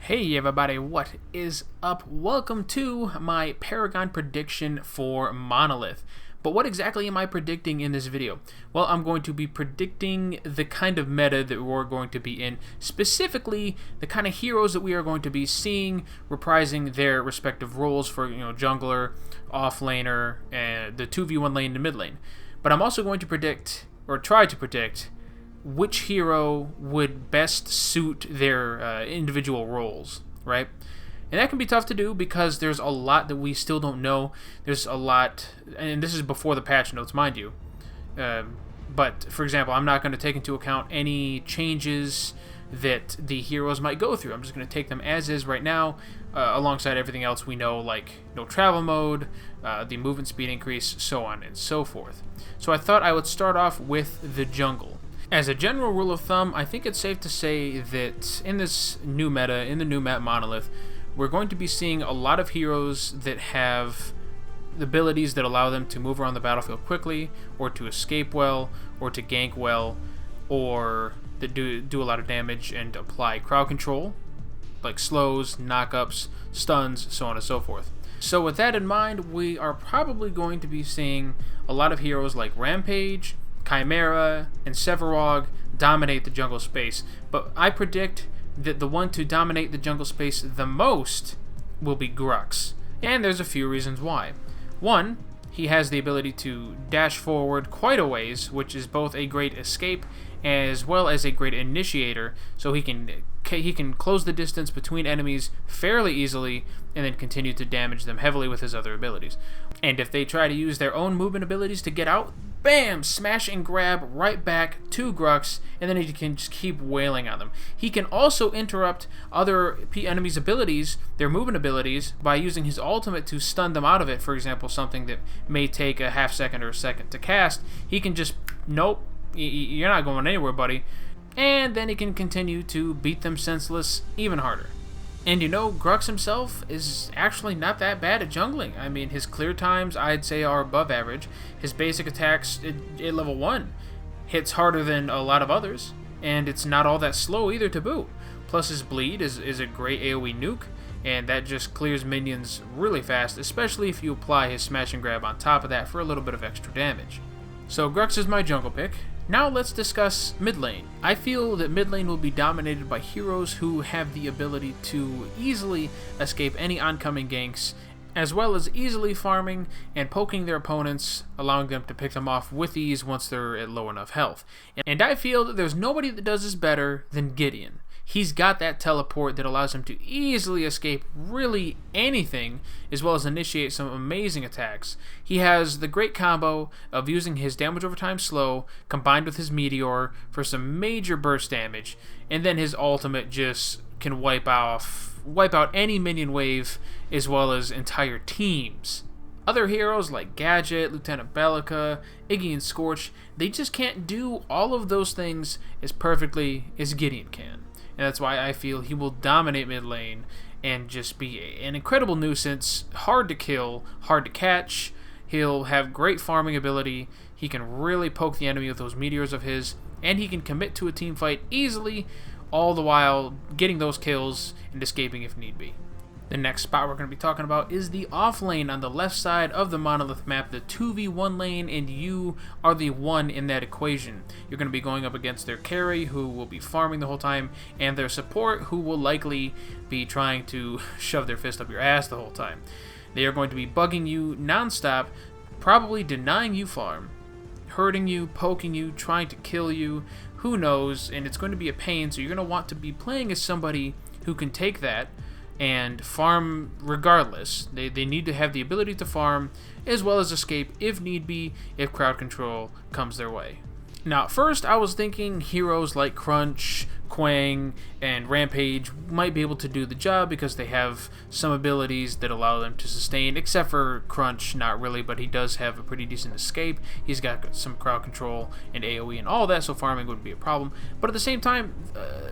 Hey everybody, what is up? Welcome to my Paragon prediction for Monolith. But what exactly am I predicting in this video? Well, I'm going to be predicting the kind of meta that we're going to be in, specifically the kind of heroes that we are going to be seeing reprising their respective roles for, jungler, offlaner, and the 2v1 lane and mid lane. But I'm also going to predict, or try to predict, which hero would best suit their individual roles, right? And that can be tough to do because there's a lot that we still don't know. There's a lot, and this is before the patch notes, mind you. But, for example, I'm not going to take into account any changes that the heroes might go through. I'm just going to take them as is right now, alongside everything else we know, like no travel mode, the movement speed increase, so on and so forth. So I thought I would start off with the jungle. As a general rule of thumb, I think it's safe to say that in this new meta, in the new map Monolith, we're going to be seeing a lot of heroes that have the abilities that allow them to move around the battlefield quickly, or to escape well, or to gank well, or that do a lot of damage and apply crowd control, like slows, knockups, stuns, so on and so forth. So with that in mind, we are probably going to be seeing a lot of heroes like Rampage, Chimera, and Sevarog dominate the jungle space, but I predict that the one to dominate the jungle space the most will be Grux, and there's a few reasons why. One, he has the ability to dash forward quite a ways, which is both a great escape as well as a great initiator, so he can close the distance between enemies fairly easily and then continue to damage them heavily with his other abilities. And if they try to use their own movement abilities to get out, bam! Smash and grab right back to Grux, and then he can just keep wailing on them. He can also interrupt other enemies' abilities, their movement abilities, by using his ultimate to stun them out of it. For example, something that may take a half second or a second to cast, he can just, nope, you're not going anywhere, buddy. And then he can continue to beat them senseless even harder. And Grux himself is actually not that bad at jungling. I mean, his clear times, I'd say, are above average. His basic attacks at level 1 hits harder than a lot of others, and it's not all that slow either to boot. Plus his bleed is a great AoE nuke, and that just clears minions really fast, especially if you apply his smash and grab on top of that for a little bit of extra damage. So Grux is my jungle pick. Now let's discuss mid lane. I feel that mid lane will be dominated by heroes who have the ability to easily escape any oncoming ganks, as well as easily farming and poking their opponents, allowing them to pick them off with ease once they're at low enough health. And I feel that there's nobody that does this better than Gideon. He's got that teleport that allows him to easily escape really anything, as well as initiate some amazing attacks. He has the great combo of using his damage over time slow combined with his meteor for some major burst damage, and then his ultimate just can wipe out any minion wave as well as entire teams. Other heroes like Gadget, Lieutenant Bellica, Iggy, and Scorch, they just can't do all of those things as perfectly as Gideon can. And that's why I feel he will dominate mid lane and just be an incredible nuisance, hard to kill, hard to catch. He'll have great farming ability. He can really poke the enemy with those meteors of his, and he can commit to a team fight easily, all the while getting those kills and escaping if need be. The next spot we're going to be talking about is the Offlane on the left side of the Monolith map, the 2v1 lane, and you are the one in that equation. You're going to be going up against their carry, who will be farming the whole time, and their support, who will likely be trying to shove their fist up your ass the whole time. They are going to be bugging you non-stop, probably denying you farm, hurting you, poking you, trying to kill you, who knows, and it's going to be a pain, so you're going to want to be playing as somebody who can take that and farm regardless. They need to have the ability to farm as well as escape if need be, if crowd control comes their way. Now, at first I was thinking heroes like Crunch, Quang, and Rampage might be able to do the job because they have some abilities that allow them to sustain, except for Crunch, not really, but he does have a pretty decent escape. He's got some crowd control and AoE and all that, so farming wouldn't be a problem. But at the same time,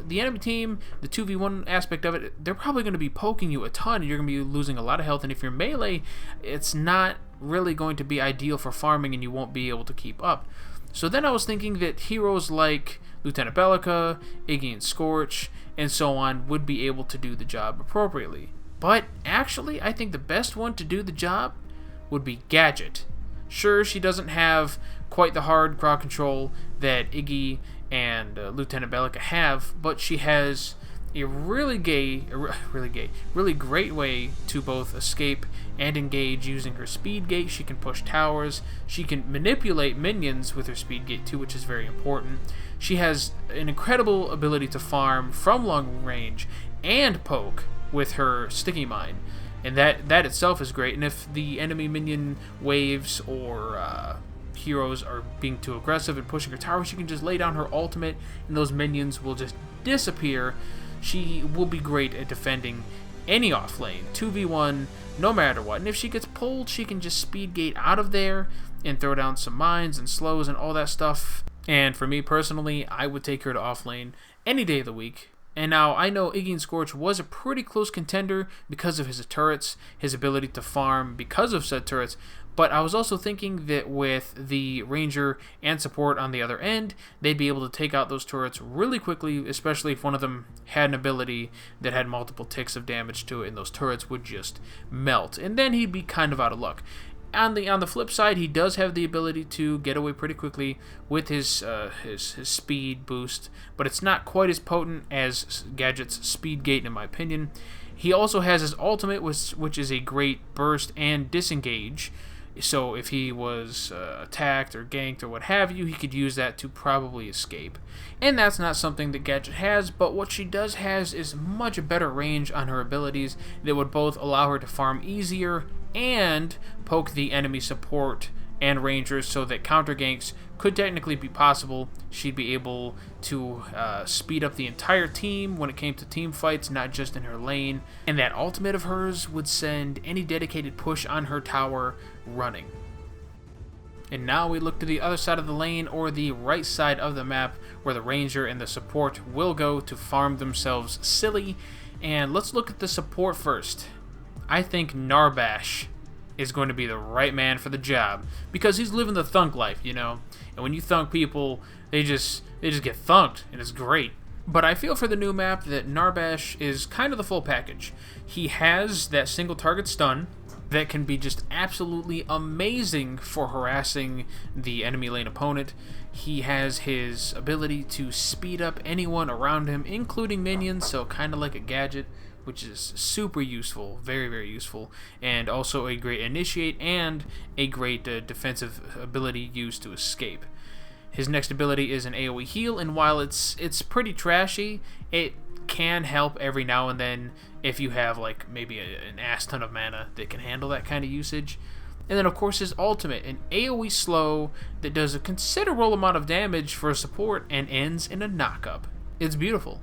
the enemy team, the 2v1 aspect of it, they're probably going to be poking you a ton, and you're going to be losing a lot of health, and if you're melee, it's not really going to be ideal for farming, and you won't be able to keep up. So then I was thinking that heroes like Lieutenant Bellica, Iggy and Scorch, and so on would be able to do the job appropriately. But actually, I think the best one to do the job would be Gadget. Sure, she doesn't have quite the hard crowd control that Iggy and Lieutenant Bellica have, but she has a really great way to both escape and engage using her speed gate. She can push towers. She can manipulate minions with her speed gate too, which is very important. She has an incredible ability to farm from long range and poke with her sticky mine, and that itself is great. And if the enemy minion waves or heroes are being too aggressive and pushing her tower, she can just lay down her ultimate and those minions will just disappear. She will be great at defending any offlane, 2v1, no matter what. And if she gets pulled, she can just speed gate out of there and throw down some mines and slows and all that stuff. And for me personally, I would take her to offlane any day of the week. And now, I know Iggy and Scorch was a pretty close contender because of his turrets, his ability to farm because of said turrets, but I was also thinking that with the Ranger and support on the other end, they'd be able to take out those turrets really quickly, especially if one of them had an ability that had multiple ticks of damage to it, and those turrets would just melt, and then he'd be kind of out of luck. On the flip side, he does have the ability to get away pretty quickly with his speed boost, but it's not quite as potent as Gadget's speed gate, in my opinion. He also has his ultimate, which is a great burst and disengage. So if he was attacked or ganked or what have you, he could use that to probably escape. And that's not something that Gadget has, but what she does has is much better range on her abilities that would both allow her to farm easier and poke the enemy support and rangers so that counter ganks could technically be possible. She'd be able to speed up the entire team when it came to team fights, not just in her lane. And that ultimate of hers would send any dedicated push on her tower running. And now we look to the other side of the lane, or the right side of the map, where the ranger and the support will go to farm themselves silly. And let's look at the support first. I think Narbash is going to be the right man for the job, because he's living the thunk life, you know. And when you thunk people, they just get thunked, and it's great. But I feel for the new map that Narbash is kind of the full package. He has that single target stun that can be just absolutely amazing for harassing the enemy lane opponent. He has his ability to speed up anyone around him, including minions, so kind of like a Gadget, which is super useful, very, very useful, and also a great initiate and a great defensive ability used to escape. His next ability is an AoE heal, and while it's pretty trashy, it can help every now and then if you have like maybe an ass ton of mana that can handle that kind of usage. And then of course his ultimate, an AoE slow that does a considerable amount of damage for support and ends in a knockup. It's beautiful.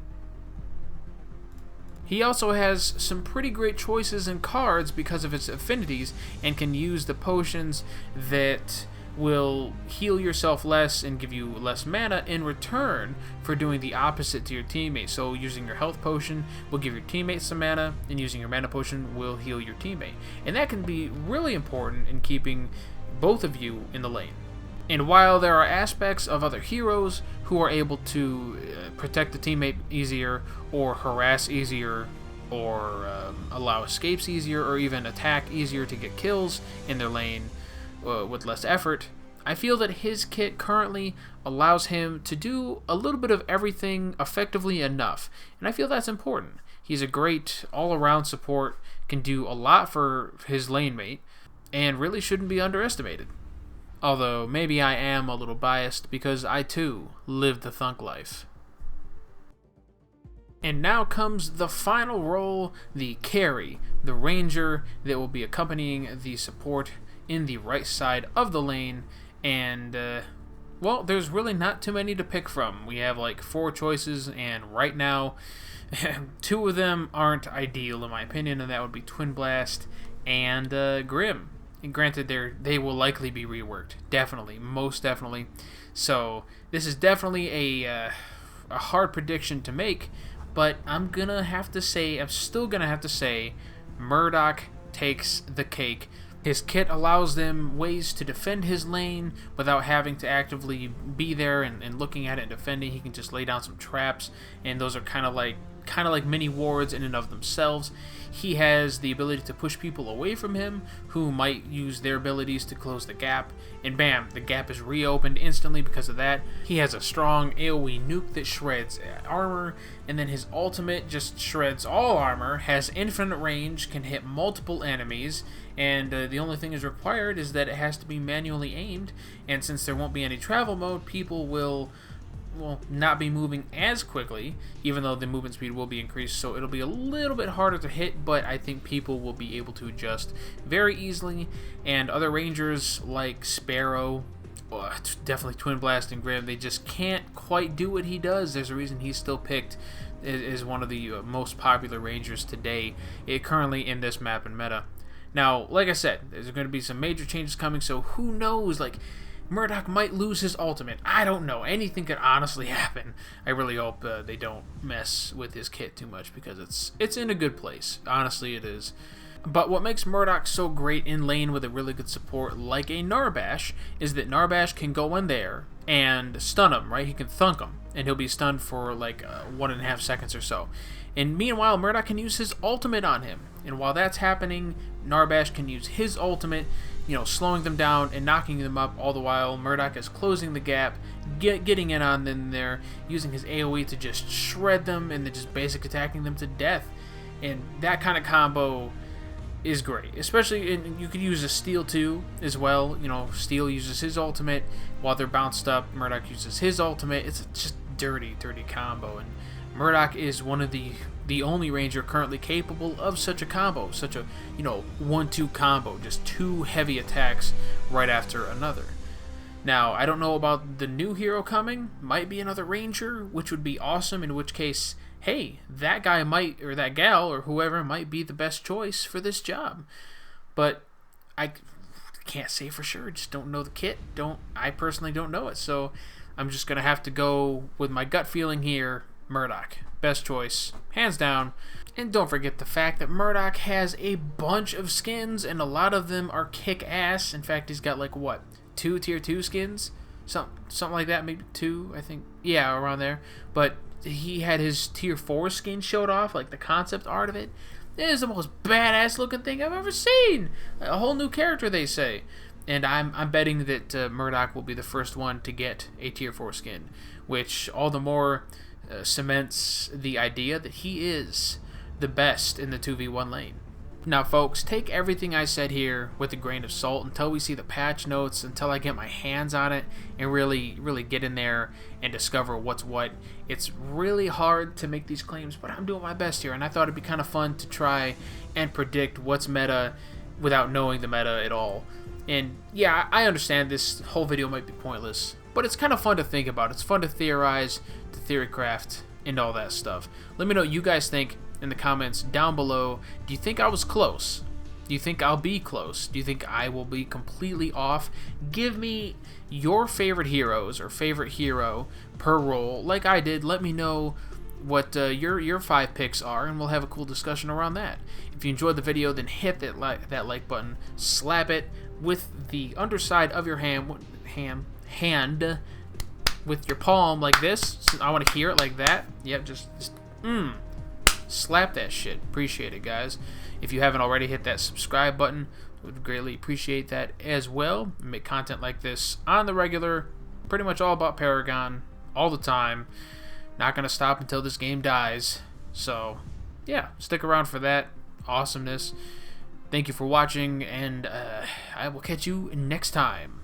He also has some pretty great choices in cards because of its affinities, and can use the potions that will heal yourself less and give you less mana in return for doing the opposite to your teammate. So using your health potion will give your teammate some mana, and using your mana potion will heal your teammate. And that can be really important in keeping both of you in the lane. And while there are aspects of other heroes who are able to protect the teammate easier, or harass easier, or allow escapes easier, or even attack easier to get kills in their lane with less effort, I feel that his kit currently allows him to do a little bit of everything effectively enough. And I feel that's important. He's a great all-around support, can do a lot for his lane mate, and really shouldn't be underestimated. Although, maybe I am a little biased because I too live the thunk life. And now comes the final role, the carry, the ranger that will be accompanying the support in the right side of the lane. And, well, there's really not too many to pick from. We have like 4 choices, and right now, 2 of them aren't ideal in my opinion, and that would be Twin Blast and Grim. And granted, they will likely be reworked. Definitely. Most definitely. So, this is definitely a hard prediction to make, but I'm still gonna have to say, Murdoch takes the cake. His kit allows them ways to defend his lane without having to actively be there and looking at it and defending. He can just lay down some traps, and those are kind of like kind of like mini wards in and of themselves. He has the ability to push people away from him who might use their abilities to close the gap, and bam, the gap is reopened instantly because of that. He has a strong AoE nuke that shreds armor, and then his ultimate just shreds all armor, has infinite range, can hit multiple enemies, and the only thing is required is that it has to be manually aimed, and since there won't be any travel mode, people will not be moving as quickly, even though the movement speed will be increased, so it'll be a little bit harder to hit, but I think people will be able to adjust very easily. And other rangers like Sparrow, definitely Twin Blast and Grim, they just can't quite do what he does. There's a reason he's still picked as one of the most popular rangers today, currently in this map and meta. Now, like I said, there's going to be some major changes coming, so who knows, like, Murdoch might lose his ultimate. I don't know. Anything could honestly happen. I really hope they don't mess with his kit too much, because it's in a good place. Honestly, it is. But what makes Murdoch so great in lane with a really good support like a Narbash is that Narbash can go in there and stun him, right? He can thunk him, and he'll be stunned for like 1.5 seconds or so. And meanwhile, Murdoch can use his ultimate on him. And while that's happening, Narbash can use his ultimate, slowing them down and knocking them up, all the while Murdoch is closing the gap, getting in on them there, using his AoE to just shred them, and then just basic attacking them to death. And that kind of combo is great, especially, and you could use a Steel too as well. Steel uses his ultimate while they're bounced up, Murdoch uses his ultimate. It's just dirty combo, and Murdoch is one of the only ranger currently capable of such a combo, such a 1-2 combo, just two heavy attacks right after another. Now, I don't know about the new hero coming. Might be another ranger, which would be awesome, in which case, hey, that guy might, or that gal, or whoever might be the best choice for this job. But I can't say for sure. Just don't know the kit. I personally don't know it, so I'm just gonna have to go with my gut feeling here. Murdoch, best choice, hands down. And don't forget the fact that Murdoch has a bunch of skins, and a lot of them are kick-ass. In fact, he's got like, what, 2 tier 2 skins? Something like that, maybe 2, I think. Yeah, around there. But he had his tier 4 skin showed off, like the concept art of it. It is the most badass looking thing I've ever seen. A whole new character, they say. And I'm betting that Murdoch will be the first one to get a tier 4 skin, which all the more cements the idea that he is the best in the 2v1 lane. Now, folks, take everything I said here with a grain of salt until we see the patch notes, until I get my hands on it and really get in there and discover what's what. It's really hard to make these claims, but I'm doing my best here, and I thought it'd be kind of fun to try and predict what's meta without knowing the meta at all. And yeah, I understand this whole video might be pointless, but it's kind of fun to think about. It's fun to theorize, to theorycraft, and all that stuff. Let me know what you guys think in the comments down below. Do you think I was close? Do you think I'll be close? Do you think I will be completely off? Give me your favorite heroes or favorite hero per role like I did. Let me know what your 5 picks are, and we'll have a cool discussion around that. If you enjoyed the video, then hit that like button, slap it with the underside of your hand with your palm like this. I want to hear it like that. Yep, just slap that shit. Appreciate it, guys. If you haven't already, hit that subscribe button. Would greatly appreciate that as well. I make content like this on the regular, pretty much all about Paragon all the time. Not gonna stop until this game dies. So yeah, stick around for that awesomeness. Thank you for watching, and I will catch you next time.